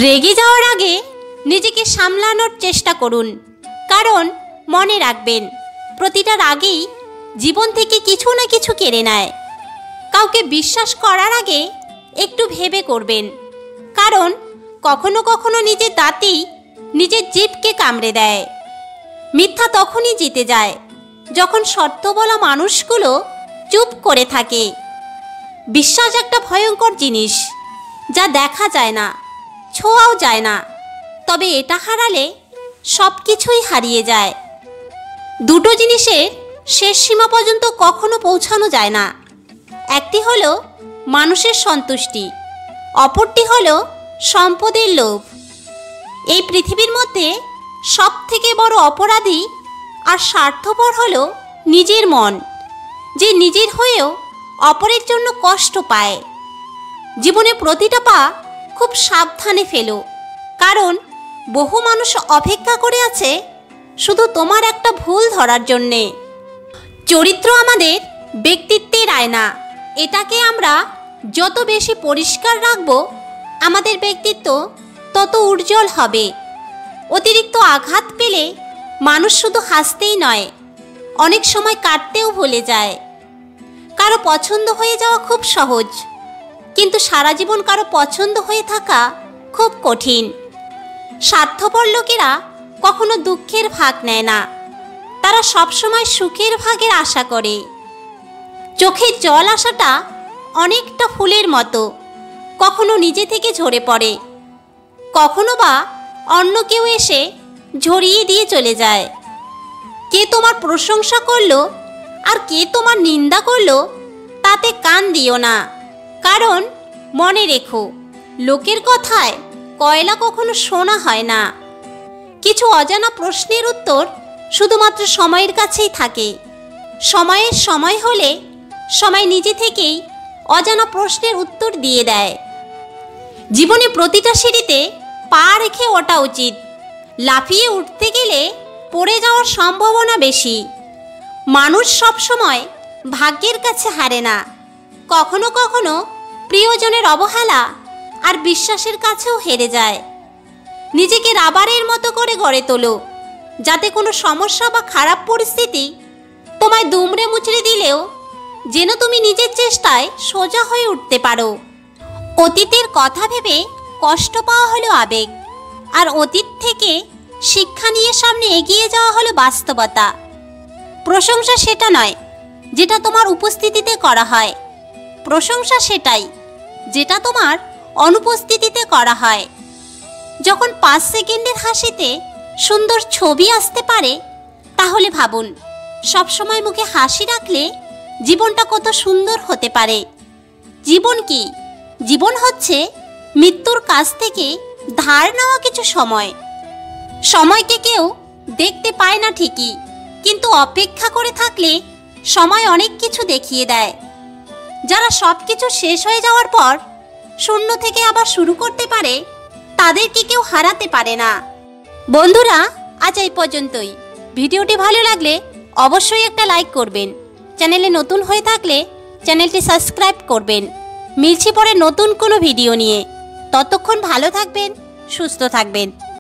রেগে যাওয়ার আগে নিজেকে সামলানোর চেষ্টা করুন, কারণ মনে রাখবেন প্রতিটা রাগই জীবন থেকে কিছু না কিছু কেড়ে নেয়। কাউকে বিশ্বাস করার আগে একটু ভেবে করবেন, কারণ কখনো কখনো নিজের দাঁতই নিজের জিভকে কামড়ে দেয়। মিথ্যা তখনই জিতে যায় যখন সত্য বলা মানুষগুলো চুপ করে থাকে। বিশ্বাস একটা ভয়ঙ্কর জিনিস, যা দেখা যায় না, ছোঁয়াও যায় না, তবে এটা হারালে সব কিছুই হারিয়ে যায়। দুটো জিনিসের শেষ সীমা পর্যন্ত কখনো পৌঁছানো যায় না। একটি হলো মানুষের সন্তুষ্টি, অপরটি হলো সম্পদের লোভ। এই পৃথিবীর মধ্যে সব থেকে বড় অপরাধী আর স্বার্থপর হলো নিজের মন, যে নিজের হয়েও অপরের জন্য কষ্ট পায়। জীবনে প্রতিটা পা খুব সাবধানে ফেলো, কারণ বহু মানুষ অপেক্ষা করে আছে শুধু তোমার একটা ভুল ধরার জন্যে। চরিত্র আমাদের ব্যক্তিত্বের আয়না। এটাকে আমরা যত বেশি পরিষ্কার রাখব, আমাদের ব্যক্তিত্ব তত উজ্জ্বল হবে। অতিরিক্ত আঘাত পেলে মানুষ শুধু হাসতেই নয়, অনেক সময় কাটতেও ভুলে যায়। কারো পছন্দ হয়ে যাওয়া খুব সহজ, কিন্তু সারা জীবন কারো পছন্দ হয়ে থাকা খুব কঠিন। স্বার্থপর লোকেরা কখনো দুঃখের ভাগ নেয় না, তারা সবসময় সুখের ভাগের আশা করে। চোখের জল আসাটা অনেকটা ফুলের মতো, কখনো নিজে থেকে ঝরে পড়ে, কখনো বা অন্য কেউ এসে ঝরিয়ে দিয়ে চলে যায়। কে তোমার প্রশংসা করলো আর কে তোমার নিন্দা করলো তাতে কান দিও না, কারণ মনে রেখো লোকের কথায় কয়লা কখনো সোনা হয় না। কিছু অজানা প্রশ্নের উত্তর শুধুমাত্র সময়ের কাছেই থাকে। সময়ের সময় হলে সময় নিজে থেকেই অজানা প্রশ্নের উত্তর দিয়ে দেয়। জীবনে প্রতিটা সিঁড়িতে পা রেখে ওঠা উচিত। লাফিয়ে উঠতে গেলে পড়ে যাওয়ার সম্ভাবনা বেশি। মানুষ সবসময় ভাগ্যের কাছে হারে না, কখনো কখনো প্রিয়জনের অবহেলা আর বিশ্বাসের কাছেও হেরে যায়। নিজেকে রাবারের মতো করে গড়ে তোলো, যাতে কোনো সমস্যা বা খারাপ পরিস্থিতি তোমায় দুমড়ে মুচড়ে দিলেও যেন তুমি নিজের চেষ্টায় সোজা হয়ে উঠতে পারো। অতীতের কথা ভেবে কষ্ট পাওয়া হলো আবেগ, আর অতীত থেকে শিক্ষা নিয়ে সামনে এগিয়ে যাওয়া হলো বাস্তবতা। প্রশংসা সেটা নয় যেটা তোমার উপস্থিতিতে করা হয়, প্রশংসা সেটাই যেটা তোমার অনুপস্থিতিতে করা হয়। যখন 5 সেকেন্ডের হাসিতে সুন্দর ছবি আসতে পারে, তাহলে ভাবুন সবসময় মুখে হাসি রাখলে জীবনটা কত সুন্দর হতে পারে। জীবন কি? জীবন হচ্ছে মৃত্যুর কাছ থেকে ধার নেওয়া কিছু সময়। সময়কে কেউ দেখতে পায় না ঠিকই, কিন্তু অপেক্ষা করে থাকলে সময় অনেক কিছু দেখিয়ে দেয়। যারা সব কিছু শেষ হয়ে যাওয়ার পর শূন্য থেকে আবার শুরু করতে পারে, তাদেরকে কেউ হারাতে পারে না। বন্ধুরা, আজ এই পর্যন্তই। ভিডিওটি ভালো লাগলে অবশ্যই একটা লাইক করবেন। চ্যানেলে নতুন হয়ে থাকলে চ্যানেলটি সাবস্ক্রাইব করবেন। মিলছি পরে নতুন কোনো ভিডিও নিয়ে। ততক্ষণ ভালো থাকবেন, সুস্থ থাকবেন।